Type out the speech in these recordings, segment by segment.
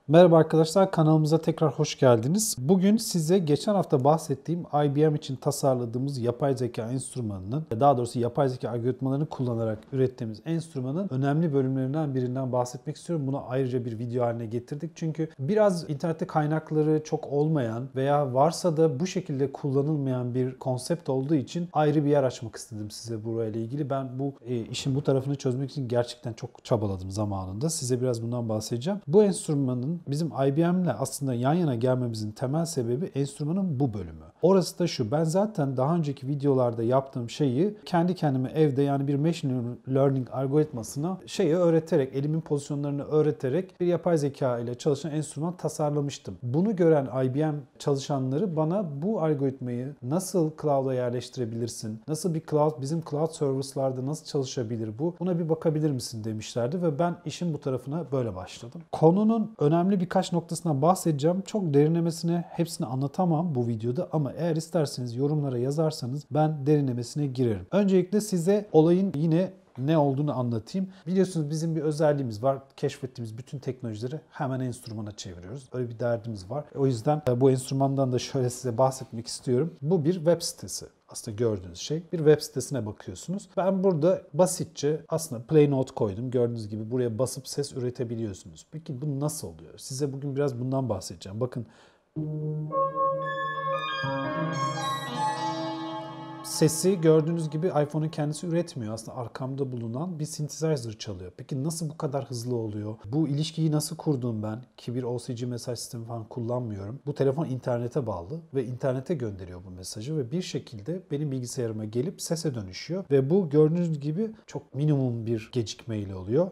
Merhaba arkadaşlar, kanalımıza tekrar hoş geldiniz. Bugün size geçen hafta bahsettiğim IBM için tasarladığımız yapay zeka enstrümanının, daha doğrusu yapay zeka algoritmalarını kullanarak ürettiğimiz enstrümanın önemli bölümlerinden birinden bahsetmek istiyorum. Bunu ayrıca bir video haline getirdik. Çünkü biraz internette kaynakları çok olmayan veya varsa da bu şekilde kullanılmayan bir konsept olduğu için ayrı bir yer açmak istedim size burayla ilgili. Ben bu işin bu tarafını çözmek için gerçekten çok çabaladım zamanında. Size biraz bundan bahsedeceğim. Bu enstrümanın bizim IBM'le aslında yan yana gelmemizin temel sebebi enstrümanın bu bölümü. Orası da şu: ben zaten daha önceki videolarda yaptığım şeyi kendi kendime evde, yani bir machine learning algoritmasına öğreterek, elimin pozisyonlarını öğreterek bir yapay zeka ile çalışan enstrüman tasarlamıştım. Bunu gören IBM çalışanları bana bu algoritmayı nasıl cloud'a yerleştirebilirsin, nasıl bir cloud, bizim cloud service'larda nasıl çalışabilir bu, buna bir bakabilir misin demişlerdi ve ben işin bu tarafına böyle başladım. Konunun önemli birkaç noktasına bahsedeceğim. Çok derinlemesine hepsini anlatamam bu videoda ama eğer isterseniz yorumlara yazarsanız ben derinlemesine girerim. Öncelikle size olayın yine ne olduğunu anlatayım. Biliyorsunuz bizim bir özelliğimiz var. Keşfettiğimiz bütün teknolojileri hemen enstrümana çeviriyoruz. Öyle bir derdimiz var. O yüzden bu enstrümandan da şöyle size bahsetmek istiyorum. Bu bir web sitesi. Aslında gördüğünüz şey bir web sitesine bakıyorsunuz. Ben burada basitçe aslında play note koydum. Gördüğünüz gibi buraya basıp ses üretebiliyorsunuz. Peki bu nasıl oluyor? Size bugün biraz bundan bahsedeceğim. Bakın. Sesi gördüğünüz gibi iPhone'un kendisi üretmiyor. Aslında arkamda bulunan bir synthesizer çalıyor. Peki nasıl bu kadar hızlı oluyor? Bu ilişkiyi nasıl kurdum ben? Ki bir OCG mesaj sistemi falan kullanmıyorum. Bu telefon internete bağlı ve internete gönderiyor bu mesajı ve bir şekilde benim bilgisayarıma gelip sese dönüşüyor. Ve bu gördüğünüz gibi çok minimum bir gecikmeyle oluyor.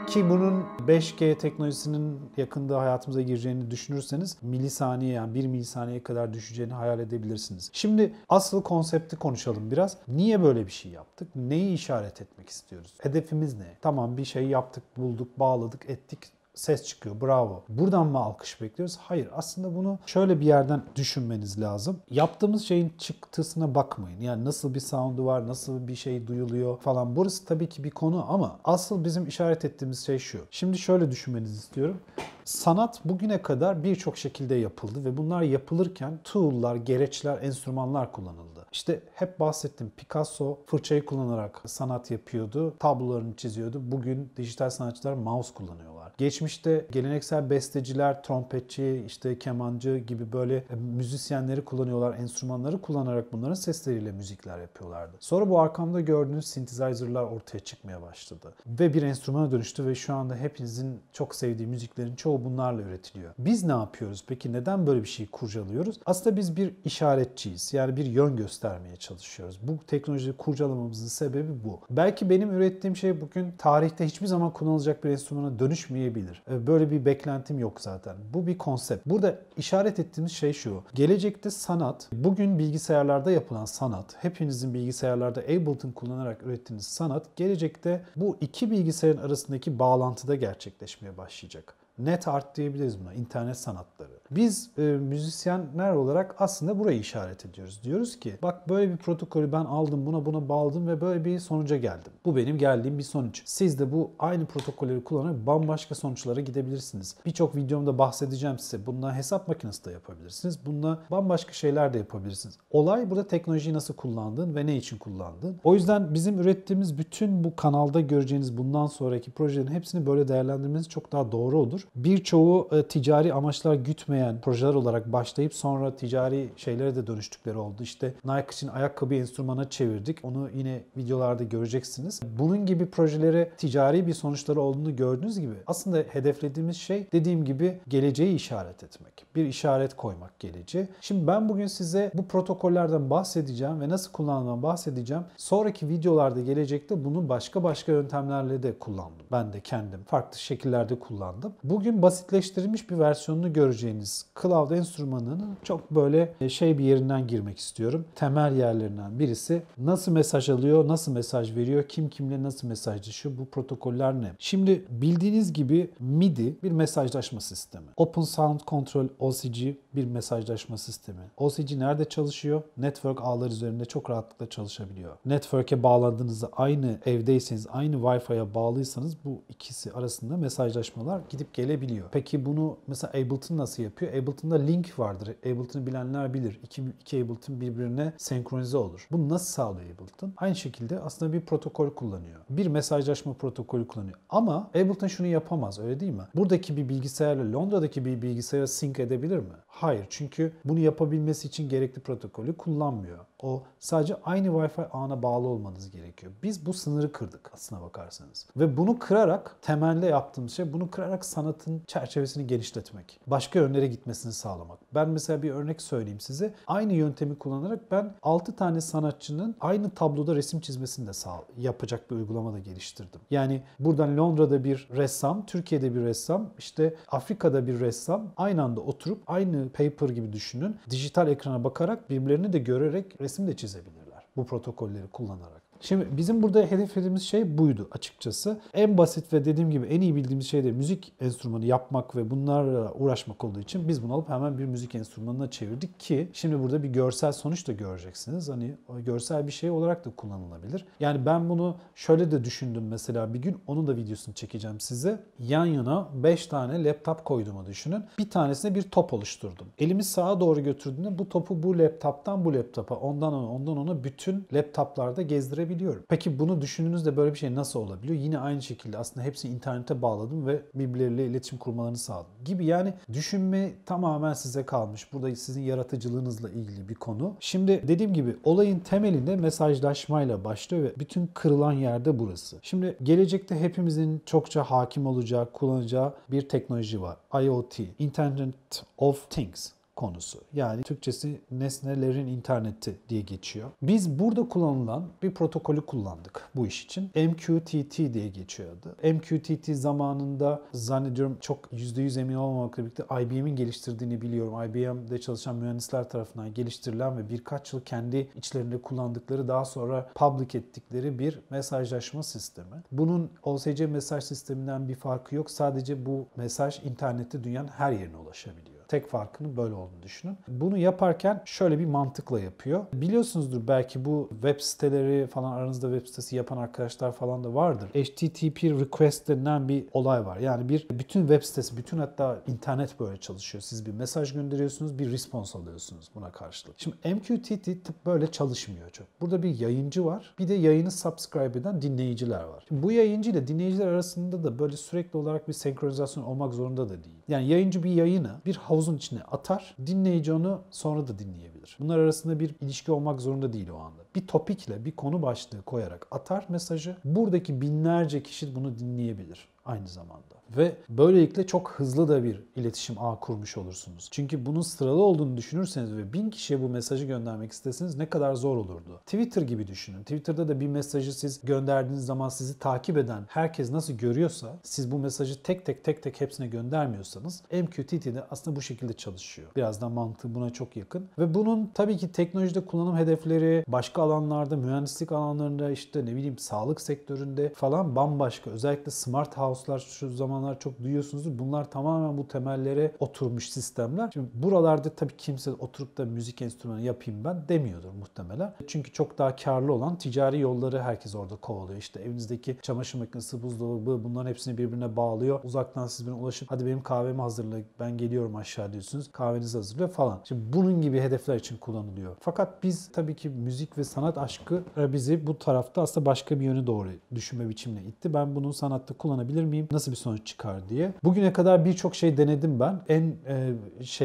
Ki bunun 5G teknolojisinin yakında hayatımıza gireceğini düşünürseniz milisaniye, yani 1 milisaniyeye kadar düşeceğini hayal edebilirsiniz. Şimdi asıl konsepti konuşalım biraz. Niye böyle bir şey yaptık? Neyi işaret etmek istiyoruz? Hedefimiz ne? Tamam, bir şey yaptık, bulduk, bağladık, ettik. Ses çıkıyor. Bravo. Buradan mı alkış bekliyoruz? Hayır. Aslında bunu şöyle bir yerden düşünmeniz lazım. Yaptığımız şeyin çıktısına bakmayın. Yani nasıl bir sound'u var, nasıl bir şey duyuluyor falan. Burası tabii ki bir konu ama asıl bizim işaret ettiğimiz şey şu. Şimdi şöyle düşünmenizi istiyorum. Sanat bugüne kadar birçok şekilde yapıldı ve bunlar yapılırken tool'lar, gereçler, enstrümanlar kullanıldı. İşte hep bahsettim, Picasso fırçayı kullanarak sanat yapıyordu, tablolarını çiziyordu. Bugün dijital sanatçılar mouse kullanıyorlar. Geçmişte geleneksel besteciler, trompetçi, işte kemancı gibi böyle müzisyenleri kullanıyorlar, enstrümanları kullanarak bunların sesleriyle müzikler yapıyorlardı. Sonra bu arkamda gördüğünüz synthesizer'lar ortaya çıkmaya başladı. Ve bir enstrümana dönüştü ve şu anda hepinizin çok sevdiği müziklerin çoğu bunlarla üretiliyor. Biz ne yapıyoruz peki? Neden böyle bir şeyi kurcalıyoruz? Aslında biz bir işaretçiyiz. Yani bir yön göstermeye çalışıyoruz. Bu teknolojiyi kurcalamamızın sebebi bu. Belki benim ürettiğim şey bugün tarihte hiçbir zaman kullanılacak bir enstrümana dönüşmeyebilir. Böyle bir beklentim yok zaten. Bu bir konsept. Burada işaret ettiğimiz şey şu: gelecekte sanat, bugün bilgisayarlarda yapılan sanat, hepinizin bilgisayarlarda Ableton kullanarak ürettiğiniz sanat, gelecekte bu iki bilgisayarın arasındaki bağlantıda gerçekleşmeye başlayacak. Net art diyebiliriz buna, internet sanatları. Biz müzisyenler olarak aslında burayı işaret ediyoruz. Diyoruz ki bak, böyle bir protokolü ben aldım, buna bağladım ve böyle bir sonuca geldim. Bu benim geldiğim bir sonuç. Siz de bu aynı protokolleri kullanarak bambaşka sonuçlara gidebilirsiniz. Birçok videomda bahsedeceğim size. Bununla hesap makinesi de yapabilirsiniz. Bununla bambaşka şeyler de yapabilirsiniz. Olay burada teknolojiyi nasıl kullandığın ve ne için kullandığın. O yüzden bizim ürettiğimiz bütün bu kanalda göreceğiniz bundan sonraki projelerin hepsini böyle değerlendirmeniz çok daha doğru olur. Birçoğu ticari amaçlar gütmeyen projeler olarak başlayıp sonra ticari şeylere de dönüştükleri oldu. İşte Nike için ayakkabı enstrümana çevirdik. Onu yine videolarda göreceksiniz. Bunun gibi projelere ticari bir sonuçları olduğunu gördüğünüz gibi aslında hedeflediğimiz şey, dediğim gibi, geleceği işaret etmek. Bir işaret koymak geleceğe. Şimdi ben bugün size bu protokollerden bahsedeceğim ve nasıl kullandığımdan bahsedeceğim. Sonraki videolarda gelecekte bunu başka yöntemlerle de kullandım. Ben de kendim farklı şekillerde kullandım. Bugün basitleştirilmiş bir versiyonunu göreceğiniz Cloud enstrümanının çok böyle bir yerinden girmek istiyorum. Temel yerlerinden birisi nasıl mesaj alıyor, nasıl mesaj veriyor, kim kimle nasıl mesajlaşıyor, bu protokoller ne? Şimdi bildiğiniz gibi MIDI bir mesajlaşma sistemi. Open Sound Control OCG bir mesajlaşma sistemi. OCG nerede çalışıyor? Network ağları üzerinde çok rahatlıkla çalışabiliyor. Network'e bağlandığınızda, aynı evdeyseniz, aynı Wi-Fi'ye bağlıysanız bu ikisi arasında mesajlaşmalar gidip gelebiliyor. gelebiliyor. Peki bunu mesela Ableton nasıl yapıyor? Ableton'da link vardır. Ableton'ı bilenler bilir. İki Ableton birbirine senkronize olur. Bunu nasıl sağlıyor Ableton? Aynı şekilde aslında bir protokol kullanıyor. Bir mesajlaşma protokolü kullanıyor. Ama Ableton şunu yapamaz, öyle değil mi? Buradaki bir bilgisayarla Londra'daki bir bilgisayara sync edebilir mi? Hayır. Çünkü bunu yapabilmesi için gerekli protokolü kullanmıyor. O sadece aynı Wi-Fi ağına bağlı olmanız gerekiyor. Biz bu sınırı kırdık aslına bakarsanız. Ve bunu kırarak, temelde yaptığımız şey, bunu kırarak sanatın çerçevesini genişletmek. Başka yönlere gitmesini sağlamak. Ben mesela bir örnek söyleyeyim size. Aynı yöntemi kullanarak ben 6 tane sanatçının aynı tabloda resim çizmesini de yapacak bir uygulama da geliştirdim. Yani buradan Londra'da bir ressam, Türkiye'de bir ressam, işte Afrika'da bir ressam aynı anda oturup aynı paper gibi düşünün. Dijital ekrana bakarak birbirlerini de görerek resim de çizebilirler bu protokolleri kullanarak. Şimdi bizim burada hedeflediğimiz şey buydu açıkçası. En basit ve dediğim gibi en iyi bildiğimiz şey de müzik enstrümanı yapmak ve bunlarla uğraşmak olduğu için biz bunu alıp hemen bir müzik enstrümanına çevirdik ki şimdi burada bir görsel sonuç da göreceksiniz. Hani görsel bir şey olarak da kullanılabilir. Yani ben bunu şöyle de düşündüm mesela bir gün, onun da videosunu çekeceğim size. Yan yana 5 tane laptop koyduğumu düşünün. Bir tanesine bir top oluşturdum. Elimi sağa doğru götürdüğümde bu topu bu laptoptan bu laptopa, ondan ona bütün laptoplarda gezdirebiliyorum. Peki bunu düşündüğünüzde böyle bir şey nasıl olabiliyor? Yine aynı şekilde aslında hepsini internete bağladım ve birbirleriyle iletişim kurmalarını sağladım gibi. Yani düşünme tamamen size kalmış. Burada sizin yaratıcılığınızla ilgili bir konu. Şimdi dediğim gibi olayın temelinde mesajlaşmayla başlıyor ve bütün kırılan yerde burası. Şimdi gelecekte hepimizin çokça hakim olacağı, kullanacağı bir teknoloji var. IoT, Internet of Things konusu. Yani Türkçesi nesnelerin interneti diye geçiyor. Biz burada kullanılan bir protokolü kullandık bu iş için. MQTT diye geçiyor adı. MQTT zamanında zannediyorum, çok %100 emin olmamakla birlikte IBM'in geliştirdiğini biliyorum. IBM'de çalışan mühendisler tarafından geliştirilen ve birkaç yıl kendi içlerinde kullandıkları, daha sonra public ettikleri bir mesajlaşma sistemi. Bunun OSC mesaj sisteminden bir farkı yok. Sadece bu mesaj internette dünyanın her yerine ulaşabiliyor. Tek farkının böyle olduğunu düşünün. Bunu yaparken şöyle bir mantıkla yapıyor. Biliyorsunuzdur belki, bu web siteleri falan, aranızda web sitesi yapan arkadaşlar falan da vardır. HTTP request denilen bir olay var. Yani bütün web sitesi, bütün hatta internet böyle çalışıyor. Siz bir mesaj gönderiyorsunuz, bir response alıyorsunuz buna karşılık. Şimdi MQTT tıp böyle çalışmıyor çok. Burada bir yayıncı var. Bir de yayını subscribe eden dinleyiciler var. Şimdi bu yayıncı ile dinleyiciler arasında da böyle sürekli olarak bir senkronizasyon olmak zorunda da değil. Yani yayıncı bir yayını bir havuzun içine atar, dinleyici onu sonra da dinleyebilir. Bunlar arasında bir ilişki olmak zorunda değil o anda. Bir topikle, bir konu başlığı koyarak atar mesajı. Buradaki binlerce kişi bunu dinleyebilir aynı zamanda. Ve böylelikle çok hızlı da bir iletişim ağı kurmuş olursunuz. Çünkü bunun sıralı olduğunu düşünürseniz ve 1000 kişiye bu mesajı göndermek isteseniz ne kadar zor olurdu. Twitter gibi düşünün. Twitter'da da bir mesajı siz gönderdiğiniz zaman sizi takip eden herkes nasıl görüyorsa, siz bu mesajı tek tek hepsine göndermiyorsanız, MQTT'de aslında bu şekilde çalışıyor. Biraz da mantığı buna çok yakın. Ve bunun tabii ki teknolojide kullanım hedefleri başka alanlarda, mühendislik alanlarında, işte ne bileyim sağlık sektöründe falan bambaşka. Özellikle smart house'lar şu zamanlar çok duyuyorsunuzdur. Bunlar tamamen bu temellere oturmuş sistemler. Şimdi buralarda tabii kimse oturup da müzik enstrümanı yapayım ben demiyordur muhtemelen. Çünkü çok daha karlı olan ticari yolları herkes orada kovalıyor. İşte evinizdeki çamaşır makinesi, buzdolabı, bunların hepsini birbirine bağlıyor. Uzaktan siz birine ulaşıp hadi benim kahvemi hazırla, ben geliyorum aşağı diyorsunuz. Kahvenizi hazırlıyor falan. Şimdi bunun gibi hedefler için kullanılıyor. Fakat biz tabii ki müzik ve sanat aşkı bizi bu tarafta aslında başka bir yöne doğru düşünme biçimine itti. Ben bunu sanatta kullanabilir miyim? Nasıl bir sonuç çıkar diye. Bugüne kadar birçok şey denedim ben. En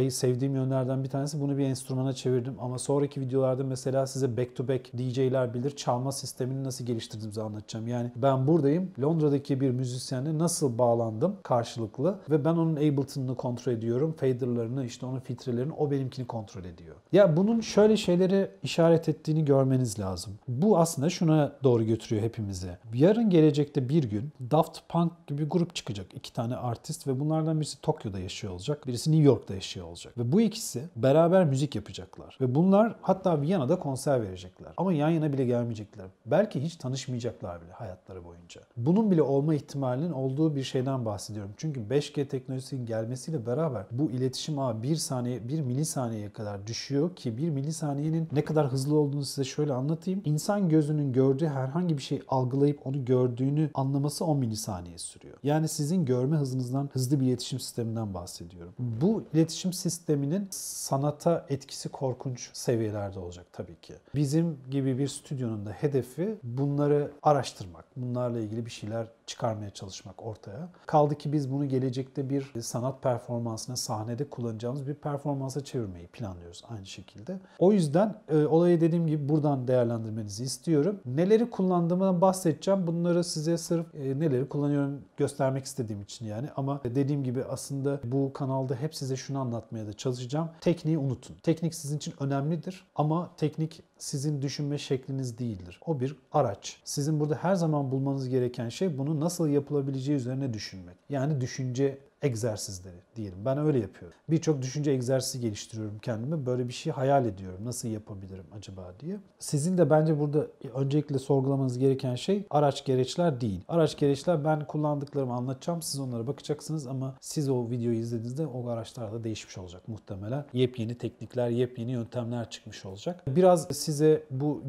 sevdiğim yönlerden bir tanesi, bunu bir enstrümana çevirdim. Ama sonraki videolarda mesela size back to back DJ'ler bilir, çalma sistemini nasıl geliştirdiğimizi anlatacağım. Yani ben buradayım. Londra'daki bir müzisyenle nasıl bağlandım karşılıklı ve ben onun Ableton'unu kontrol ediyorum. Fader'larını, işte onun filtrelerini, o benimkini kontrol ediyor. Ya bunun şöyle şeylere işaret ettiğini görmeniz lazım. Bu aslında şuna doğru götürüyor hepimizi. Yarın gelecekte bir gün Daft Punk gibi bir grup çıkacak. 2 tane artist ve bunlardan birisi Tokyo'da yaşıyor olacak. Birisi New York'ta yaşıyor olacak. Ve bu ikisi beraber müzik yapacaklar. Ve bunlar hatta Viyana'da konser verecekler. Ama yan yana bile gelmeyecekler. Belki hiç tanışmayacaklar bile hayatları boyunca. Bunun bile olma ihtimalinin olduğu bir şeyden bahsediyorum. Çünkü 5G teknolojisinin gelmesiyle beraber bu iletişim ağı 1 saniye, 1 milisaniyeye kadar düşüyor diyor ki bir milisaniyenin ne kadar hızlı olduğunu size şöyle anlatayım. İnsan gözünün gördüğü herhangi bir şey algılayıp onu gördüğünü anlaması 10 milisaniye sürüyor. Yani sizin görme hızınızdan hızlı bir iletişim sisteminden bahsediyorum. Bu iletişim sisteminin sanata etkisi korkunç seviyelerde olacak tabii ki. Bizim gibi bir stüdyonun da hedefi bunları araştırmak, bunlarla ilgili bir şeyler çıkarmaya çalışmak ortaya. Kaldı ki biz bunu gelecekte bir sanat performansına sahnede kullanacağımız bir performansa çevirmeyi planlıyoruz aynı şekilde. O yüzden olayı dediğim gibi buradan değerlendirmenizi istiyorum. Neleri kullandığımdan bahsedeceğim. Bunları size sırf neleri kullanıyorum göstermek istediğim için yani. Ama dediğim gibi aslında bu kanalda hep size şunu anlatmaya da çalışacağım. Tekniği unutun. Teknik sizin için önemlidir ama teknik sizin düşünme şekliniz değildir. O bir araç. Sizin burada her zaman bulmanız gereken şey bunu nasıl yapılabileceği üzerine düşünmek. Yani düşünce egzersizleri diyelim. Ben öyle yapıyorum. Birçok düşünce egzersizi geliştiriyorum kendime. Böyle bir şey hayal ediyorum. Nasıl yapabilirim acaba diye. Sizin de bence burada öncelikle sorgulamanız gereken şey araç gereçler değil. Araç gereçler ben kullandıklarımı anlatacağım. Siz onlara bakacaksınız ama siz o videoyu izlediğinizde o araçlar da değişmiş olacak muhtemelen. Yepyeni teknikler, yepyeni yöntemler çıkmış olacak. Biraz size bu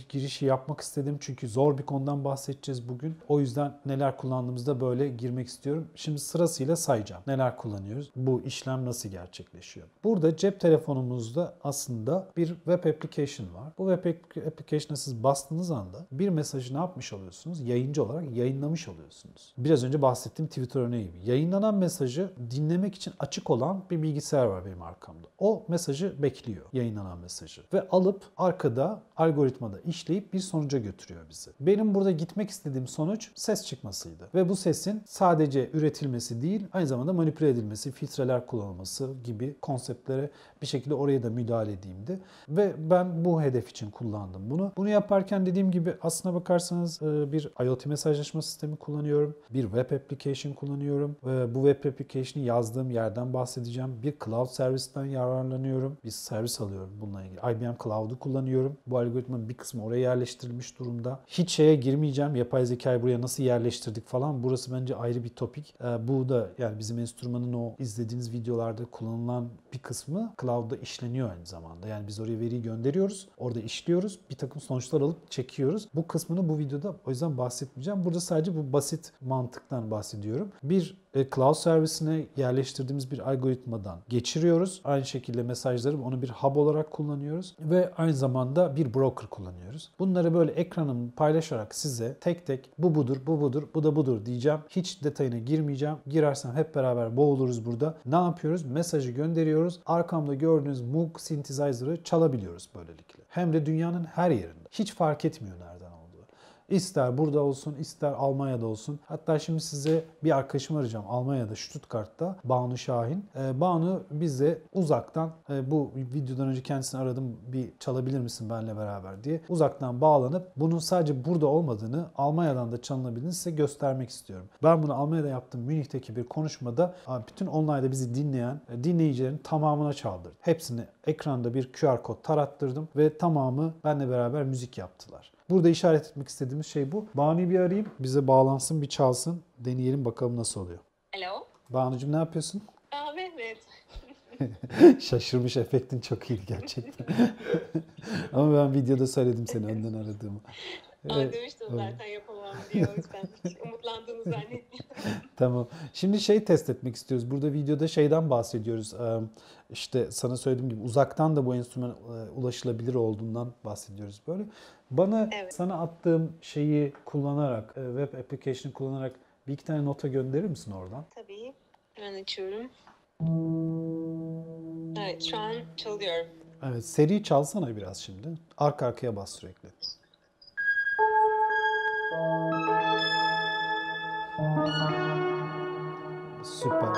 girişi yapmak istedim çünkü zor bir konudan bahsedeceğiz bugün. O yüzden neler kullandığımızda böyle girmek istiyorum. Şimdi sırasıyla sayacağım. Neler kullanıyoruz? Bu işlem nasıl gerçekleşiyor? Burada cep telefonumuzda aslında bir web application var. Bu web application'a siz bastığınız anda bir mesajı ne yapmış oluyorsunuz? Yayıncı olarak yayınlamış oluyorsunuz. Biraz önce bahsettiğim Twitter örneği gibi. Yayınlanan mesajı dinlemek için açık olan bir bilgisayar var benim arkamda. O mesajı bekliyor. Yayınlanan mesajı. Ve alıp arkada algoritmada işleyip bir sonuca götürüyor bizi. Benim burada gitmek istediğim sonuç ses çıkmasıydı. Ve bu sesin sadece üretilmesi değil, aynı zamanda manipüle edilmesi, filtreler kullanılması gibi konseptlere bir şekilde oraya da müdahale edeyimdi. Ve ben bu hedef için kullandım bunu. Bunu yaparken dediğim gibi aslına bakarsanız bir IoT mesajlaşma sistemi kullanıyorum. Bir web application kullanıyorum. Bu web application'ı yazdığım yerden bahsedeceğim. Bir cloud servisten yararlanıyorum. Bir servis alıyorum bununla ilgili. IBM Cloud'u kullanıyorum. Bu algoritmanın bir kısmı oraya yerleştirilmiş durumda. Hiç şeye girmeyeceğim. Yapay zekayı buraya nasıl yerleştirdik falan. Burası bence ayrı bir topik. Bu da yani bizim enstrümanın o izlediğiniz videolarda kullanılan bir kısmı cloud'da işleniyor aynı zamanda. Yani biz oraya veriyi gönderiyoruz, orada işliyoruz, bir takım sonuçlar alıp çekiyoruz. Bu kısmını bu videoda o yüzden bahsetmeyeceğim. Burada sadece bu basit mantıktan bahsediyorum. Bir cloud servisine yerleştirdiğimiz bir algoritmadan geçiriyoruz. Aynı şekilde mesajları onu bir hub olarak kullanıyoruz ve aynı zamanda bir broker kullanıyoruz. Bunları böyle ekranımı paylaşarak size tek tek bu budur, bu budur, bu da budur diyeceğim. Hiç detayına girmeyeceğim. Girersem hep beraber boğuluruz burada. Ne yapıyoruz? Mesajı gönderiyoruz. Arkamda gördüğünüz Moog synthesizer'ı çalabiliyoruz böylelikle. Hem de dünyanın her yerinde. Hiç fark etmiyor nereden olduğu. İster burada olsun, ister Almanya'da olsun. Hatta şimdi size bir arkadaşımı arayacağım. Almanya'da, Stuttgart'ta Banu Şahin. Banu bize uzaktan, bu videodan önce kendisini aradım, bir çalabilir misin benimle beraber diye. Uzaktan bağlanıp bunun sadece burada olmadığını, Almanya'dan da çalınabildiğini size göstermek istiyorum. Ben bunu Almanya'da yaptığım Münih'teki bir konuşmada bütün online'da bizi dinleyen dinleyicilerin tamamına çaldırdım. Hepsini ekranda bir QR kod tarattırdım ve tamamı benimle beraber müzik yaptılar. Burada işaret etmek istediğimiz şey bu. Banu'yu bir arayayım. Bize bağlansın, bir çalsın. Deneyelim bakalım nasıl oluyor. Alo. Banu'cum ne yapıyorsun? Mehmet. Şaşırmış, efektin çok iyiydi gerçekten. Ama ben videoda söyledim seni önden aradığımı. Demiştim zaten yapamam diye, o yüzden hiç umutlandığını zannetmiyorum. Tamam. Şimdi test etmek istiyoruz. Burada videoda şeyden bahsediyoruz. İşte sana söylediğim gibi uzaktan da bu enstrüman ulaşılabilir olduğundan bahsediyoruz böyle. Bana Evet. sana attığım şeyi kullanarak, web application'ı kullanarak bir iki tane nota gönderir misin oradan? Tabii. Hemen açıyorum. Evet, şu an çalıyorum. Evet, seri çalsana biraz şimdi. Arka arkaya bas sürekli. Süper.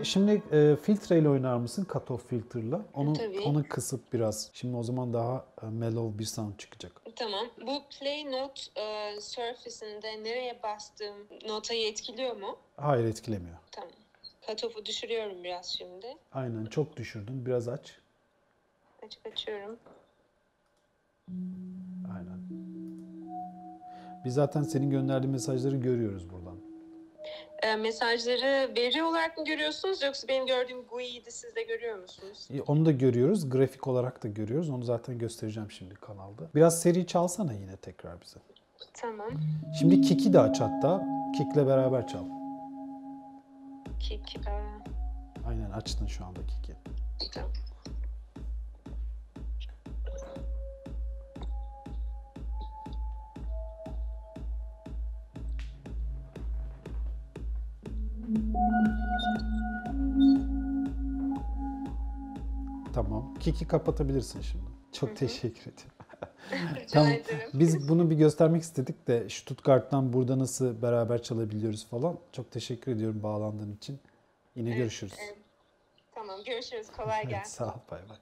Şimdi filtreyle oynar mısın? Cutoff filter'la. Tabii. Onu kısıp biraz. Şimdi o zaman daha mellow bir sound çıkacak. Tamam. Bu play note surface'inde nereye bastığım notayı etkiliyor mu? Hayır, etkilemiyor. Tamam. Cutoff'u düşürüyorum biraz şimdi. Aynen, çok düşürdün. Biraz aç. Açıyorum. Aynen. Biz zaten senin gönderdiğin mesajları görüyoruz buradan. mesajları veri olarak mı görüyorsunuz yoksa benim gördüğüm GUI'yi de siz de görüyor musunuz? Onu da görüyoruz. Grafik olarak da görüyoruz. Onu zaten göstereceğim şimdi kanalda. Biraz seri çalsana yine tekrar bize. Tamam. Şimdi Kik'i de aç hatta. Kik'le beraber çal. Kik. Aynen açtın şu anda Kik'i. Tamam. Tamam. Kik'i kapatabilirsin şimdi. Çok teşekkür ederim. Rica Tamam. ederim. Biz bunu bir göstermek istedik de Stuttgart'tan burada nasıl beraber çalabiliyoruz falan. Çok teşekkür ediyorum bağlandığın için. Yine görüşürüz. Tamam, görüşürüz. Kolay Evet, gelsin. sağ ol. Bay bay.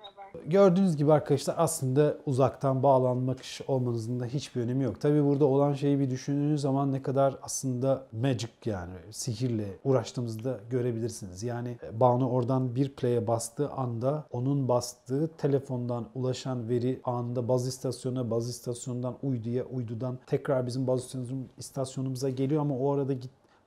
Bay bay. Gördüğünüz gibi arkadaşlar aslında uzaktan bağlanmak olmanızın da hiçbir önemi yok. Tabii burada olan şeyi bir düşündüğünüz zaman ne kadar aslında magic yani sihirle uğraştığımızı da görebilirsiniz. Yani Banu oradan bir play'e bastığı anda onun bastığı telefondan ulaşan veri anında baz istasyonundan uyduya, uydudan tekrar bizim baz istasyonumuza geliyor ama o arada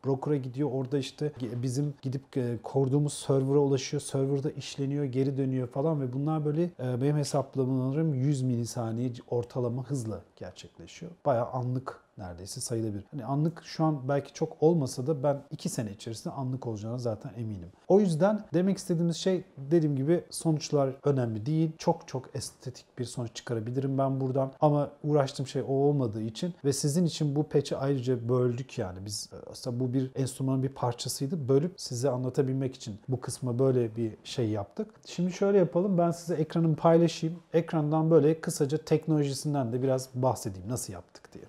broker'a gidiyor. Orada işte bizim gidip kurduğumuz server'a ulaşıyor. Server'da işleniyor, geri dönüyor falan ve bunlar böyle benim hesaplamalarım 100 milisaniye ortalama hızla gerçekleşiyor. Bayağı anlık neredeyse sayılabilir. Hani anlık şu an belki çok olmasa da ben 2 sene içerisinde anlık olacağına zaten eminim. O yüzden demek istediğimiz şey dediğim gibi sonuçlar önemli değil. Çok çok estetik bir sonuç çıkarabilirim ben buradan. Ama uğraştığım şey o olmadığı için ve sizin için bu patch'i ayrıca böldük yani. Biz aslında bu bir enstrümanın bir parçasıydı. Bölüp size anlatabilmek için bu kısma böyle bir şey yaptık. Şimdi şöyle yapalım. Ben size ekranımı paylaşayım. Ekrandan böyle kısaca teknolojisinden de biraz bahsedeyim. Nasıl yaptık diye.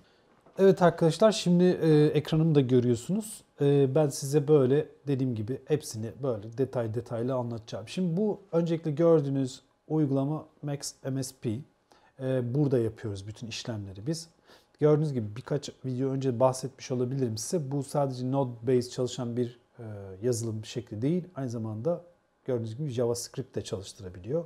Evet arkadaşlar şimdi ekranımı da görüyorsunuz. Ben size böyle dediğim gibi hepsini böyle detaylı anlatacağım. Şimdi bu öncelikle gördüğünüz uygulama Max MSP. Burada yapıyoruz bütün işlemleri biz. Gördüğünüz gibi birkaç video önce bahsetmiş olabilirim size. Bu sadece Node-based çalışan bir yazılım şekli değil. Aynı zamanda gördüğünüz gibi JavaScript de çalıştırabiliyor.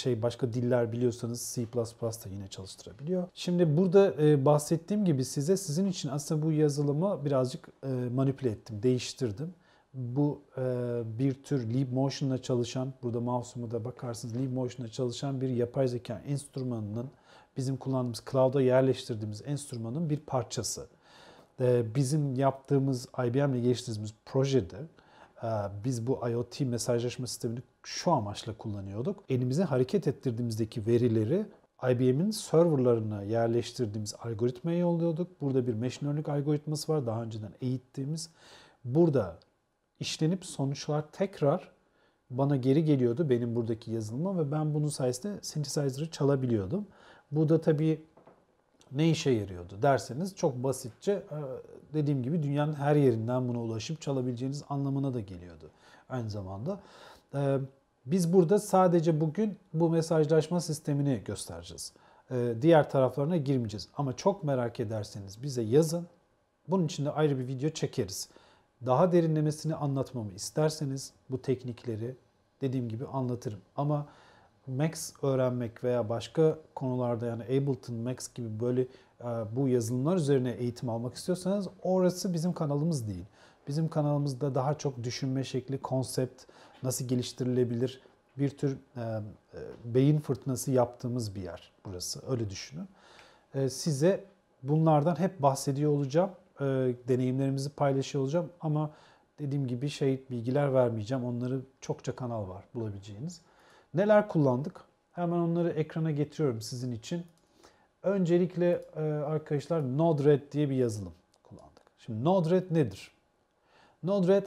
Başka diller biliyorsanız C++ da yine çalıştırabiliyor. Şimdi burada bahsettiğim gibi sizin için aslında bu yazılımı birazcık manipüle ettim, değiştirdim. Bu bir tür Leapmotion'la çalışan, burada mouse'uma da bakarsınız Leapmotion'la çalışan bir yapay zeka enstrümanının bizim kullandığımız cloud'a yerleştirdiğimiz enstrümanın bir parçası. Bizim yaptığımız IBM'le geliştirdiğimiz projede biz bu IoT mesajlaşma sistemini şu amaçla kullanıyorduk. Elimize hareket ettirdiğimizdeki verileri IBM'in serverlarına yerleştirdiğimiz algoritmaya yolluyorduk. Burada bir machine learning algoritması var daha önceden eğittiğimiz. Burada işlenip sonuçlar tekrar bana geri geliyordu benim buradaki yazılıma ve ben bunun sayesinde synthesizer'ı çalabiliyordum. Bu da tabii ne işe yarıyordu derseniz çok basitçe dediğim gibi dünyanın her yerinden buna ulaşıp çalabileceğiniz anlamına da geliyordu aynı zamanda. Biz burada sadece bugün bu mesajlaşma sistemini göstereceğiz. Diğer taraflarına girmeyeceğiz. Ama çok merak ederseniz bize yazın. Bunun için de ayrı bir video çekeriz. Daha derinlemesini anlatmamı isterseniz bu teknikleri dediğim gibi anlatırım. Ama Max öğrenmek veya başka konularda yani Ableton, Max gibi böyle bu yazılımlar üzerine eğitim almak istiyorsanız orası bizim kanalımız değil. Bizim kanalımızda daha çok düşünme şekli, konsept, nasıl geliştirilebilir bir tür beyin fırtınası yaptığımız bir yer burası. Öyle düşünün. Size bunlardan hep bahsediyor olacağım. Deneyimlerimizi paylaşıyor olacağım ama dediğim gibi bilgiler vermeyeceğim. Onları çokça kanal var bulabileceğiniz. Neler kullandık? Hemen onları ekrana getiriyorum sizin için. Öncelikle arkadaşlar Node-RED diye bir yazılım kullandık. Şimdi Node-RED nedir? Node-RED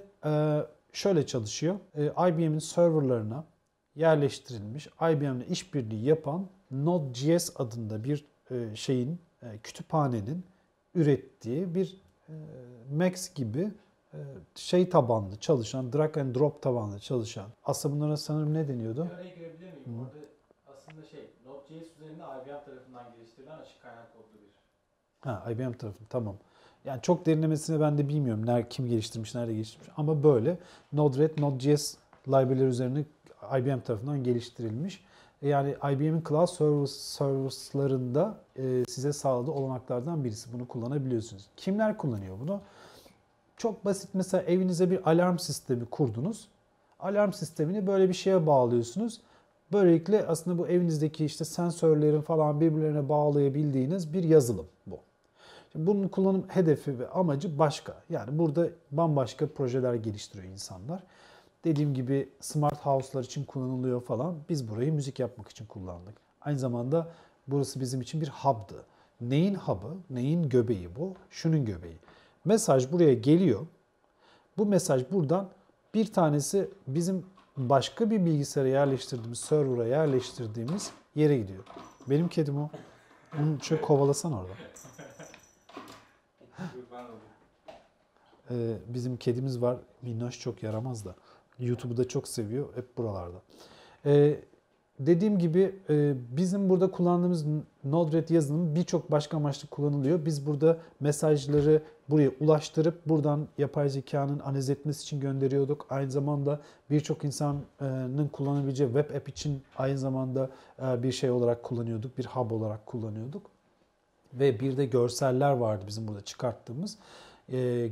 şöyle çalışıyor. IBM'in serverlarına yerleştirilmiş, IBM'le işbirliği yapan Node.js adında bir kütüphanenin ürettiği bir Max gibi tabanlı çalışan, drag and drop tabanlı çalışan. Aslında bunlara sanırım ne deniyordu? Bir araya girebilir miyim? Orada aslında Node.js üzerinde IBM tarafından geliştirilen açık kaynak kodlu bir. IBM tarafı tamam. Yani çok derinlemesine ben de bilmiyorum kim geliştirmiş, nerede geliştirmiş ama böyle Node-RED, Node.js library'ler üzerine IBM tarafından geliştirilmiş. Yani IBM'in Cloud Service'larında size sağladığı olanaklardan birisi. Bunu kullanabiliyorsunuz. Kimler kullanıyor bunu? Çok basit, mesela evinize bir alarm sistemi kurdunuz. Alarm sistemini böyle bir şeye bağlıyorsunuz. Böylelikle aslında bu evinizdeki işte sensörlerin falan birbirlerine bağlayabildiğiniz bir yazılım bu. Şimdi bunun kullanım hedefi ve amacı başka. Yani burada bambaşka projeler geliştiriyor insanlar. Dediğim gibi smart house'lar için kullanılıyor falan. Biz burayı müzik yapmak için kullandık. Aynı zamanda burası bizim için bir hub'dı. Neyin hub'ı, neyin göbeği bu? Şunun göbeği. Mesaj buraya geliyor. Bu mesaj buradan bir tanesi bizim başka bir bilgisayara yerleştirdiğimiz, server'a yerleştirdiğimiz yere gidiyor. Benim kedim o. Onu şöyle kovalasan orada. Bizim kedimiz var. Minnoş, çok yaramaz da. YouTube'u da çok seviyor. Hep buralarda. Dediğim gibi bizim burada kullandığımız Node-RED yazılımı birçok başka amaçlı kullanılıyor. Biz burada mesajları buraya ulaştırıp buradan yapay zekanın analiz etmesi için gönderiyorduk. Aynı zamanda birçok insanın kullanabileceği web app için aynı zamanda bir şey olarak kullanıyorduk. Bir hub olarak kullanıyorduk. Ve bir de görseller vardı bizim burada çıkarttığımız.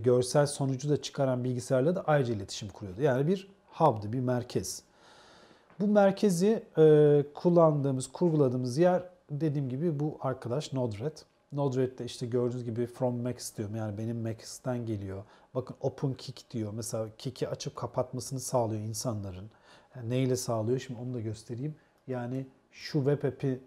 Görsel sonucu da çıkaran bilgisayarla da ayrıca iletişim kuruyordu. Yani bir hub'dı, bir merkez. Bu merkezi kullandığımız, kurguladığımız yer dediğim gibi bu arkadaş Node-RED. Node-RED'de işte gördüğünüz gibi from Max diyorum. Yani benim Max'ten geliyor. Bakın Open Kick diyor. Mesela Kick'i açıp kapatmasını sağlıyor insanların. Yani neyle sağlıyor? Şimdi onu da göstereyim. Yani şu web app'i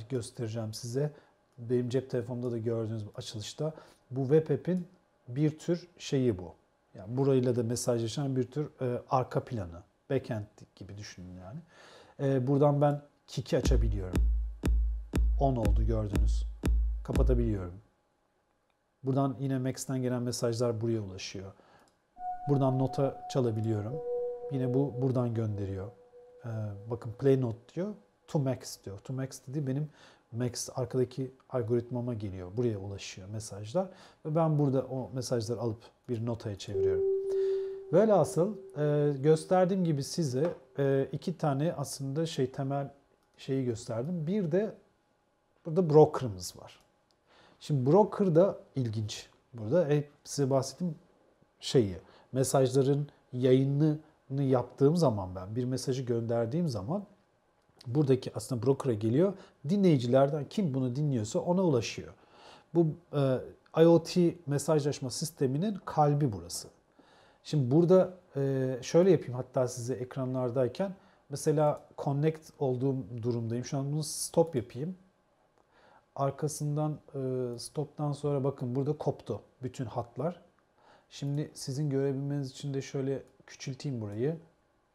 göstereceğim size. Benim cep telefonumda da gördüğünüz bu açılışta. Bu web app'in bir tür şeyi bu. Yani burayla da mesajlaşan bir tür arka planı. Backend gibi düşünün yani. Buradan ben Kick'i açabiliyorum. On oldu, gördünüz. Kapatabiliyorum. Buradan yine Max'ten gelen mesajlar buraya ulaşıyor. Buradan nota çalabiliyorum. Yine bu buradan gönderiyor. Bakın play note diyor. To Max diyor. To Max dediği benim Max arkadaki algoritmama geliyor. Buraya ulaşıyor mesajlar. Ve ben burada o mesajları alıp bir notaya çeviriyorum. Velhasıl gösterdiğim gibi size iki tane aslında temel şeyi gösterdim. Bir de burada broker'ımız var. Şimdi broker da ilginç. Burada size bahsettiğim mesajların yayınını yaptığım zaman, ben bir mesajı gönderdiğim zaman buradaki aslında broker'a geliyor. Dinleyicilerden kim bunu dinliyorsa ona ulaşıyor. Bu IoT mesajlaşma sisteminin kalbi burası. Şimdi burada şöyle yapayım, hatta size ekranlardayken mesela connect olduğum durumdayım. Şu an bunu stop yapayım. Arkasından stop'tan sonra bakın burada koptu bütün hatlar. Şimdi sizin görebilmeniz için de şöyle küçülteyim burayı.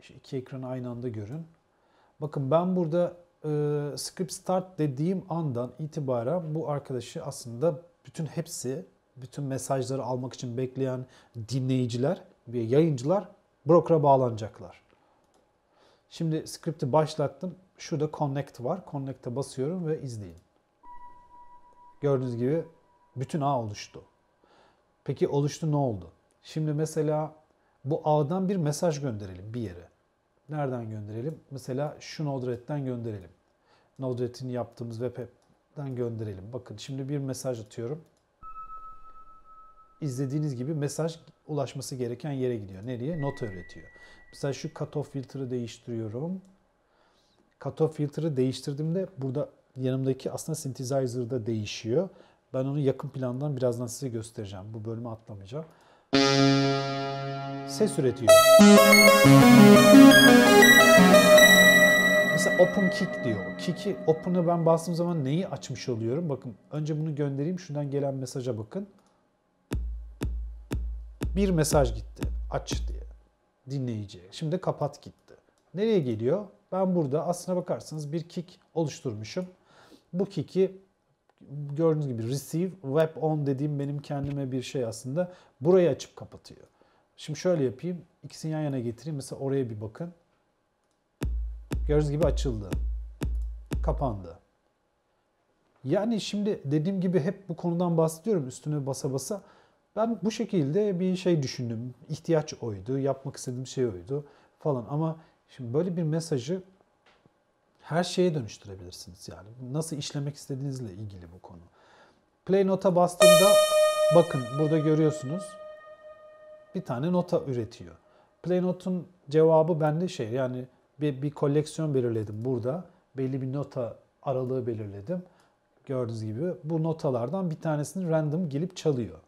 Şu iki ekranı aynı anda görün. Bakın ben burada script start dediğim andan itibaren bu arkadaşı aslında bütün mesajları almak için bekleyen dinleyiciler ve yayıncılar broker'a bağlanacaklar. Şimdi script'i başlattım. Şurada connect var. Connect'e basıyorum ve izleyin. Gördüğünüz gibi bütün ağ oluştu. Peki oluştu, ne oldu? Şimdi mesela bu ağdan bir mesaj gönderelim bir yere. Nereden gönderelim? Mesela şu Node-RED'den gönderelim. Node-RED'in yaptığımız web app'ten gönderelim. Bakın şimdi bir mesaj atıyorum. İzlediğiniz gibi mesaj ulaşması gereken yere gidiyor. Nereye? Nota üretiyor. Mesela şu cutoff filter'ı değiştiriyorum. Cutoff filter'ı değiştirdiğimde burada yanımdaki aslında synthesizer da değişiyor. Ben onu yakın plandan birazdan size göstereceğim. Bu bölümü atlamayacağım. Ses üretiyor. Mesela open kick diyor. Kick'i open'ı ben bastığım zaman neyi açmış oluyorum? Bakın önce bunu göndereyim. Şuradan gelen mesaja bakın. Bir mesaj gitti. Aç diye. Dinleyiciye. Şimdi kapat gitti. Nereye geliyor? Ben burada aslına bakarsanız bir kick oluşturmuşum. Bu kick'i gördüğünüz gibi receive, web on dediğim benim kendime bir şey aslında. Burayı açıp kapatıyor. Şimdi şöyle yapayım. İkisini yan yana getireyim. Mesela oraya bir bakın. Gördüğünüz gibi açıldı. Kapandı. Yani şimdi dediğim gibi hep bu konudan bahsediyorum üstüne basa basa. Ben bu şekilde bir şey düşündüm. İhtiyaç oydu. Yapmak istediğim şey oydu falan. Ama şimdi böyle bir mesajı her şeye dönüştürebilirsiniz yani. Nasıl işlemek istediğinizle ilgili bu konu. Play note'a bastığımda bakın burada görüyorsunuz. bir tane nota üretiyor. PlayNote'un cevabı bende yani bir koleksiyon belirledim burada. Belli bir nota aralığı belirledim. Gördüğünüz gibi bu notalardan bir tanesini random gelip çalıyor.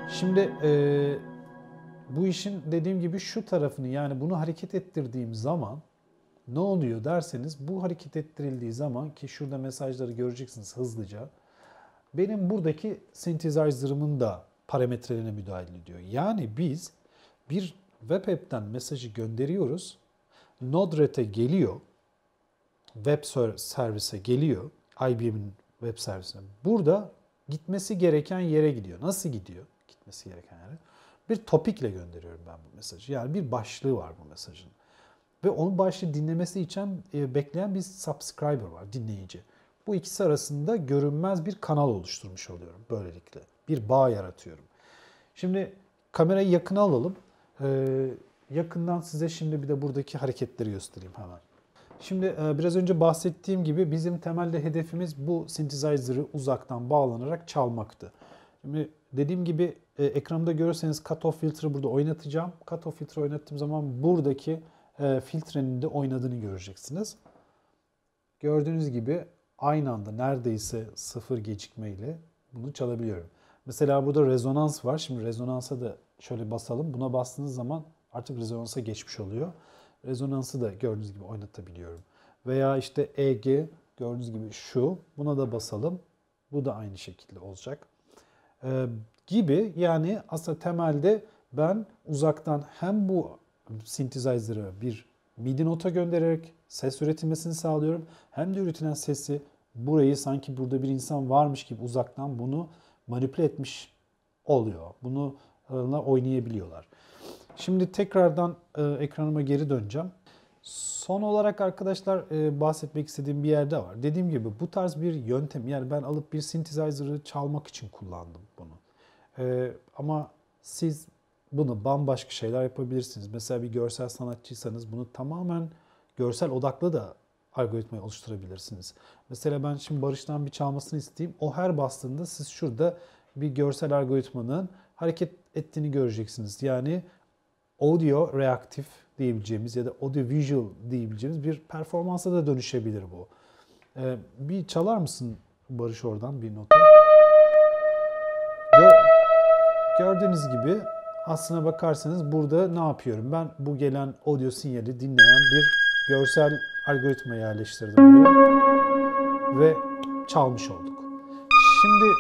Şimdi bu işin dediğim gibi şu tarafını, yani bunu hareket ettirdiğim zaman ne oluyor derseniz, bu hareket ettirildiği zaman ki şurada mesajları göreceksiniz hızlıca. Benim buradaki synthesizer'ımın da parametrelerine müdahale ediyor. Yani biz bir web app'ten mesajı gönderiyoruz. Node-RED'e geliyor. Web servise geliyor. IBM'in web servisine. Burada gitmesi gereken yere gidiyor. Nasıl gidiyor? Gitmesi gereken yere. Bir topikle gönderiyorum ben bu mesajı. Yani bir başlığı var bu mesajın. Ve onun başlığı dinlemesi için bekleyen bir subscriber var, dinleyici. Bu ikisi arasında görünmez bir kanal oluşturmuş oluyorum böylelikle. Bir bağ yaratıyorum. Şimdi kamerayı yakına alalım. Yakından size şimdi bir de buradaki hareketleri göstereyim hemen. Şimdi biraz önce bahsettiğim gibi bizim temelde hedefimiz bu synthesizer'ı uzaktan bağlanarak çalmaktı. Şimdi dediğim gibi ekranımda görürseniz cutoff filtre burada oynatacağım. Cutoff filtre oynattığım zaman buradaki filtrenin de oynadığını göreceksiniz. Gördüğünüz gibi aynı anda neredeyse sıfır gecikmeyle bunu çalabiliyorum. Mesela burada rezonans var. Şimdi rezonansa da şöyle basalım. Buna bastığınız zaman artık rezonansa geçmiş oluyor. Rezonansı da gördüğünüz gibi oynatabiliyorum. Veya işte EG gördüğünüz gibi şu. Buna da basalım. Bu da aynı şekilde olacak. Gibi, yani aslında temelde ben uzaktan hem bu synthesizer'a bir MIDI nota göndererek ses üretilmesini sağlıyorum. Hem de üretilen sesi burayı sanki burada bir insan varmış gibi uzaktan bunu manipüle etmiş oluyor. Bununla oynayabiliyorlar. Şimdi tekrardan ekranıma geri döneceğim. Son olarak arkadaşlar bahsetmek istediğim bir yerde var. Dediğim gibi bu tarz bir yöntem, yani ben alıp bir synthesizer'ı çalmak için kullandım bunu. Ama siz bunu bambaşka şeyler yapabilirsiniz. Mesela bir görsel sanatçıysanız bunu tamamen görsel odaklı da algoritmayı oluşturabilirsiniz. Mesela ben şimdi Barış'tan bir çalmasını isteyeyim. O her bastığında siz şurada bir görsel algoritmanın hareket ettiğini göreceksiniz. Yani audio reaktif diyebileceğimiz ya da audio visual diyebileceğimiz bir performansa da dönüşebilir bu. Bir çalar mısın Barış oradan bir notu? Gördüğünüz gibi aslına bakarsanız burada ne yapıyorum? Ben bu gelen audio sinyali dinleyen bir görsel algoritma yerleştirdim buraya ve çalmış olduk. Şimdi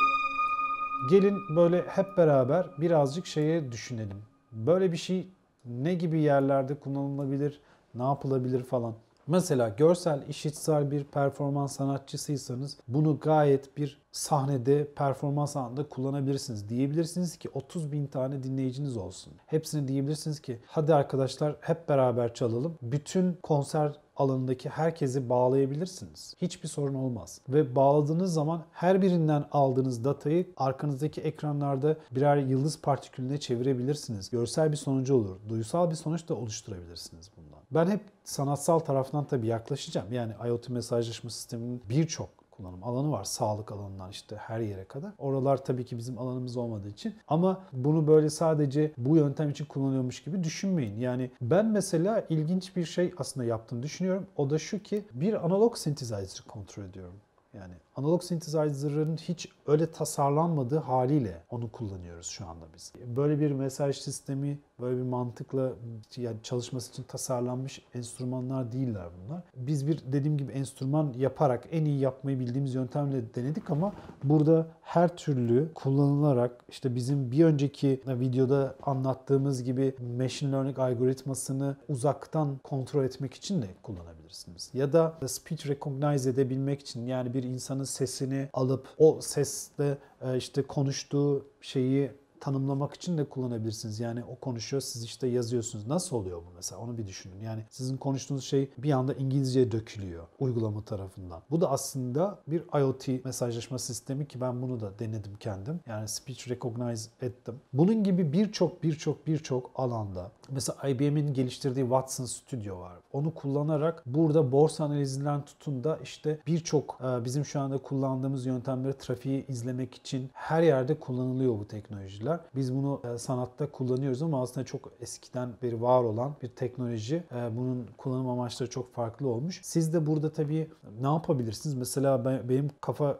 gelin böyle hep beraber birazcık şeye düşünelim. Böyle bir şey ne gibi yerlerde kullanılabilir, ne yapılabilir falan. Mesela görsel, işitsel bir performans sanatçısıysanız bunu gayet bir sahnede, performans anında kullanabilirsiniz. Diyebilirsiniz ki 30.000 tane dinleyiciniz olsun. Hepsine diyebilirsiniz ki hadi arkadaşlar hep beraber çalalım. Bütün konser alanındaki herkesi bağlayabilirsiniz. Hiçbir sorun olmaz. Ve bağladığınız zaman her birinden aldığınız datayı arkanızdaki ekranlarda birer yıldız partikülüne çevirebilirsiniz. Görsel bir sonucu olur. Duysal bir sonuç da oluşturabilirsiniz bundan. Ben hep sanatsal taraftan tabii yaklaşacağım. Yani IoT mesajlaşma sisteminin birçok kullanım alanı var. Sağlık alanından işte her yere kadar. Oralar tabii ki bizim alanımız olmadığı için. Ama bunu böyle sadece bu yöntem için kullanıyormuş gibi düşünmeyin. Yani ben mesela ilginç bir şey aslında yaptığını düşünüyorum. O da şu ki bir analog synthesizer kontrol ediyorum. Yani analog synthesizer'ın hiç öyle tasarlanmadığı haliyle onu kullanıyoruz şu anda biz. Böyle bir mesaj sistemi, böyle bir mantıkla yani çalışması için tasarlanmış enstrümanlar değiller bunlar. Biz bir dediğim gibi enstrüman yaparak en iyi yapmayı bildiğimiz yöntemle denedik ama burada her türlü kullanılarak işte bizim bir önceki videoda anlattığımız gibi machine learning algoritmasını uzaktan kontrol etmek için de kullanabilirsiniz. Ya da speech recognize edebilmek için, yani bir insanın sesini alıp o sesle işte konuştuğu şeyi tanımlamak için de kullanabilirsiniz. Yani o konuşuyor, siz işte yazıyorsunuz. Nasıl oluyor bu mesela? Onu bir düşünün. Yani sizin konuştuğunuz şey bir anda İngilizceye dökülüyor uygulama tarafından. Bu da aslında bir IoT mesajlaşma sistemi ki ben bunu da denedim kendim. Yani speech recognize ettim. Bunun gibi birçok alanda mesela IBM'in geliştirdiği Watson Studio var. Onu kullanarak burada borsa analizinden tutun da işte birçok bizim şu anda kullandığımız yöntemleri trafiği izlemek için her yerde kullanılıyor bu teknolojiler. Biz bunu sanatta kullanıyoruz ama aslında çok eskiden beri var olan bir teknoloji. Bunun kullanım amaçları çok farklı olmuş. Siz de burada tabii ne yapabilirsiniz? Mesela benim kafa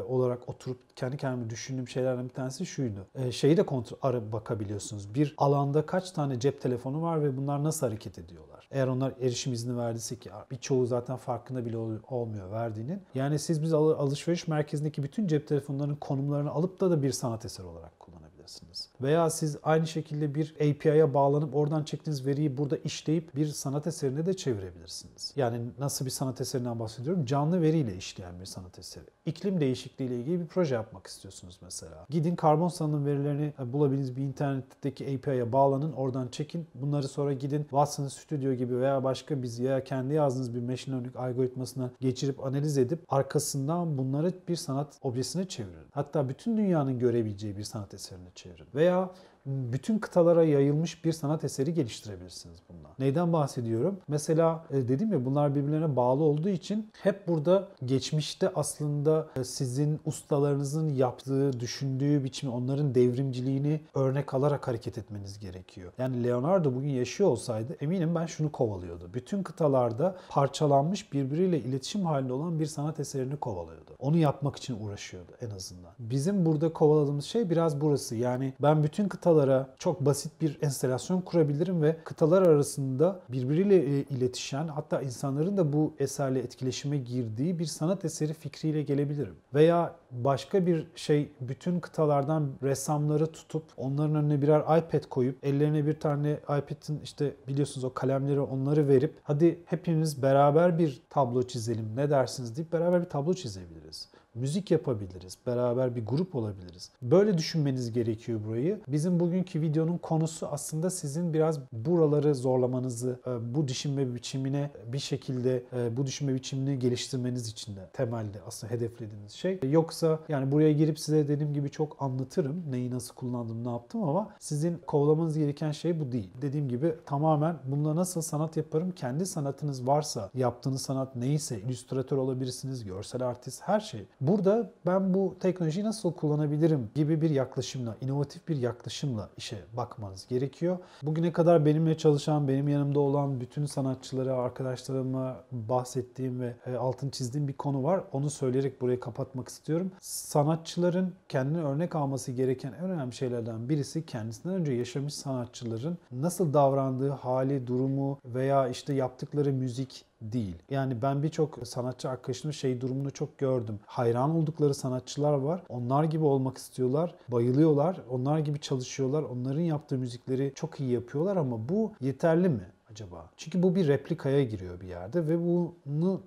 olarak oturup kendi kendime düşündüğüm şeylerden bir tanesi şuydu. Şeyi de kontrol bakabiliyorsunuz. Bir alanda kaç tane cep telefonu var ve bunlar nasıl hareket ediyorlar? Eğer onlar erişim izni verdiyse ki birçoğu zaten farkında bile olmuyor verdiğinin. Yani siz biz alışveriş merkezindeki bütün cep telefonlarının konumlarını alıp da bir sanat eseri olarak kullanabilirsiniz. Veya siz aynı şekilde bir API'ye bağlanıp oradan çektiğiniz veriyi burada işleyip bir sanat eserine de çevirebilirsiniz. Yani nasıl bir sanat eserinden bahsediyorum? Canlı veriyle işleyen bir sanat eseri. İklim değişikliği ile ilgili bir proje yapmak istiyorsunuz mesela. Gidin karbon salınım verilerini bulabildiğiniz bir internetteki API'ye bağlanın, oradan çekin. Bunları sonra gidin Watson Studio gibi veya başka veya kendi yazdığınız bir machine learning algoritmasına geçirip analiz edip arkasından bunları bir sanat objesine çevirin. Hatta bütün dünyanın görebileceği bir sanat eserine çevirin. Veya bütün kıtalara yayılmış bir sanat eseri geliştirebilirsiniz bundan. Neyden bahsediyorum? Mesela dedim ya bunlar birbirlerine bağlı olduğu için hep burada geçmişte aslında sizin ustalarınızın yaptığı, düşündüğü biçimi, onların devrimciliğini örnek alarak hareket etmeniz gerekiyor. Yani Leonardo bugün yaşıyor olsaydı eminim ben şunu kovalıyordu. Bütün kıtalarda parçalanmış birbiriyle iletişim halinde olan bir sanat eserini kovalıyordu. Onu yapmak için uğraşıyordu en azından. Bizim burada kovaladığımız şey biraz burası. Yani ben bütün kıtalara çok basit bir enstalasyon kurabilirim ve kıtalar arasında birbiriyle iletişen, hatta insanların da bu eserle etkileşime girdiği bir sanat eseri fikriyle gelebilirim. Veya başka bir şey, bütün kıtalardan ressamları tutup onların önüne birer iPad koyup ellerine bir tane iPad'in işte biliyorsunuz o kalemleri onları verip hadi hepimiz beraber bir tablo çizelim ne dersiniz deyip beraber bir tablo çizebiliriz. Müzik yapabiliriz. Beraber bir grup olabiliriz. Böyle düşünmeniz gerekiyor burayı. Bizim bugünkü videonun konusu aslında sizin biraz buraları zorlamanızı, bu düşünme biçimine bir şekilde bu düşünme biçimini geliştirmeniz için de temelde aslında hedeflediğiniz şey. Yoksa yani buraya girip size dediğim gibi çok anlatırım. Neyi nasıl kullandım, ne yaptım ama sizin kovalamanız gereken şey bu değil. Dediğim gibi tamamen bununla nasıl sanat yaparım? Kendi sanatınız varsa, yaptığınız sanat neyse, illüstratör olabilirsiniz, görsel artist, her şey. Burada ben bu teknolojiyi nasıl kullanabilirim gibi bir yaklaşımla, inovatif bir yaklaşımla işe bakmanız gerekiyor. Bugüne kadar benimle çalışan, benim yanımda olan bütün sanatçılara, arkadaşlarıma bahsettiğim ve altını çizdiğim bir konu var. Onu söyleyerek burayı kapatmak istiyorum. Sanatçıların kendine örnek alması gereken en önemli şeylerden birisi kendisinden önce yaşamış sanatçıların nasıl davrandığı hali, durumu veya işte yaptıkları müzik değil. Yani ben birçok sanatçı arkadaşımın durumunu çok gördüm. Hayran oldukları sanatçılar var. Onlar gibi olmak istiyorlar. Bayılıyorlar. Onlar gibi çalışıyorlar. Onların yaptığı müzikleri çok iyi yapıyorlar ama bu yeterli mi acaba? Çünkü bu bir replikaya giriyor bir yerde ve bunu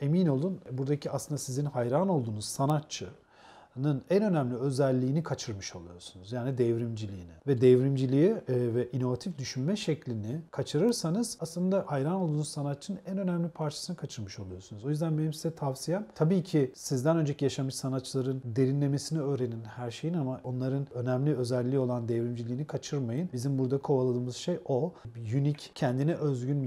emin olun buradaki aslında sizin hayran olduğunuz sanatçı en önemli özelliğini kaçırmış oluyorsunuz. Yani devrimciliğini. Ve devrimciliği ve inovatif düşünme şeklini kaçırırsanız aslında hayran olduğunuz sanatçının en önemli parçasını kaçırmış oluyorsunuz. O yüzden benim size tavsiyem tabii ki sizden önceki yaşamış sanatçıların derinlemesini öğrenin her şeyin ama onların önemli özelliği olan devrimciliğini kaçırmayın. Bizim burada kovaladığımız şey o. Unique, kendine özgün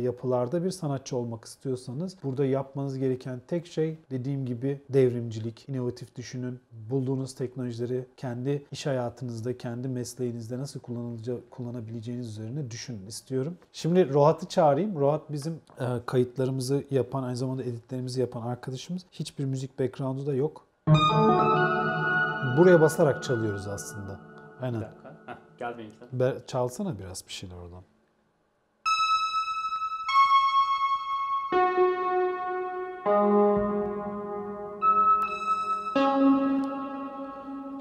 yapılarda bir sanatçı olmak istiyorsanız burada yapmanız gereken tek şey dediğim gibi devrimcilik, inovatif düşünün. Bulduğunuz teknolojileri kendi iş hayatınızda, kendi mesleğinizde nasıl kullanabileceğiniz üzerine düşünün istiyorum. Şimdi Rohat'ı çağırayım. Rohat bizim kayıtlarımızı yapan, aynı zamanda editlerimizi yapan arkadaşımız. Hiçbir müzik background'u da yok. Buraya basarak çalıyoruz aslında. Aynen. Bir dakika. Heh, gel benimkine. Çalsana biraz bir şeyler oradan.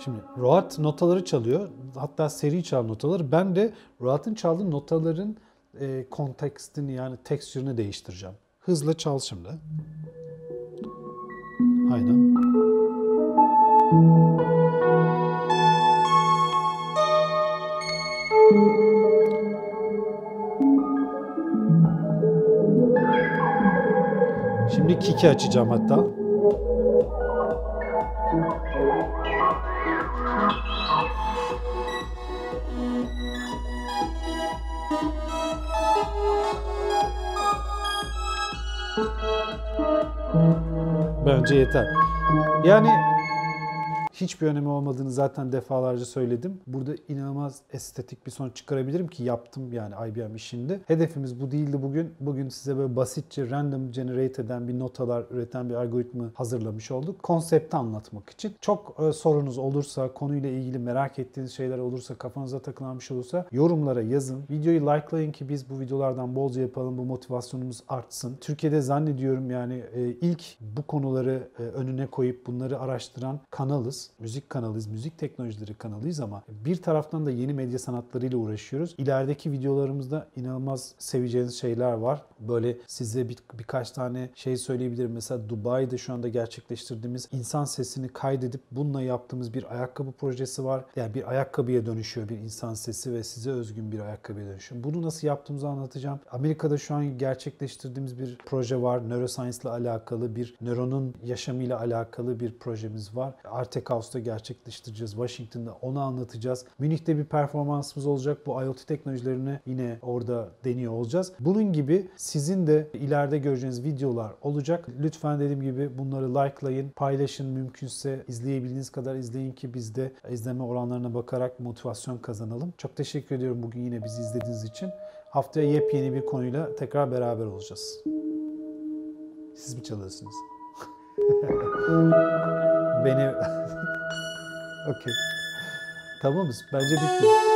Şimdi Rohat notaları çalıyor. Hatta seri çal notaları. Ben de Rohat'ın çaldığı notaların kontekstini yani tekstürünü değiştireceğim. Hızla çal şimdi. Aynen. Şimdi Kiki açacağım hatta. Bence yeter. Yani hiçbir önemi olmadığını zaten defalarca söyledim. Burada inanılmaz estetik bir sonuç çıkarabilirim ki yaptım yani IBM işinde. Hedefimiz bu değildi bugün. Bugün size böyle basitçe random generate eden bir notalar üreten bir algoritma hazırlamış olduk. Konsepti anlatmak için. Çok sorunuz olursa, konuyla ilgili merak ettiğiniz şeyler olursa, kafanıza takılan bir şey olursa yorumlara yazın. Videoyu likelayın ki biz bu videolardan bolca yapalım. Bu motivasyonumuz artsın. Türkiye'de zannediyorum yani ilk bu konuları önüne koyup bunları araştıran kanalız. Müzik kanalıyız, müzik teknolojileri kanalıyız ama bir taraftan da yeni medya sanatlarıyla uğraşıyoruz. İlerideki videolarımızda inanılmaz seveceğiniz şeyler var. Böyle size birkaç tane şey söyleyebilirim. Mesela Dubai'de şu anda gerçekleştirdiğimiz insan sesini kaydedip bununla yaptığımız bir ayakkabı projesi var. Yani bir ayakkabıya dönüşüyor bir insan sesi ve size özgün bir ayakkabıya dönüşüyor. Bunu nasıl yaptığımızı anlatacağım. Amerika'da şu an gerçekleştirdiğimiz bir proje var. Neuroscience ile alakalı bir nöronun yaşamıyla alakalı bir projemiz var. Artek House'da gerçekleştireceğiz. Washington'da onu anlatacağız. Münih'te bir performansımız olacak. Bu IoT teknolojilerini yine orada deniyor olacağız. Bunun gibi sizin de ileride göreceğiniz videolar olacak. Lütfen dediğim gibi bunları likelayın, paylaşın, mümkünse izleyebildiğiniz kadar izleyin ki biz de izleme oranlarına bakarak motivasyon kazanalım. Çok teşekkür ediyorum bugün yine bizi izlediğiniz için. Haftaya yepyeni bir konuyla tekrar beraber olacağız. Siz mi çalıyorsunuz? Beni... Okey. Tamamız. Bence bitti.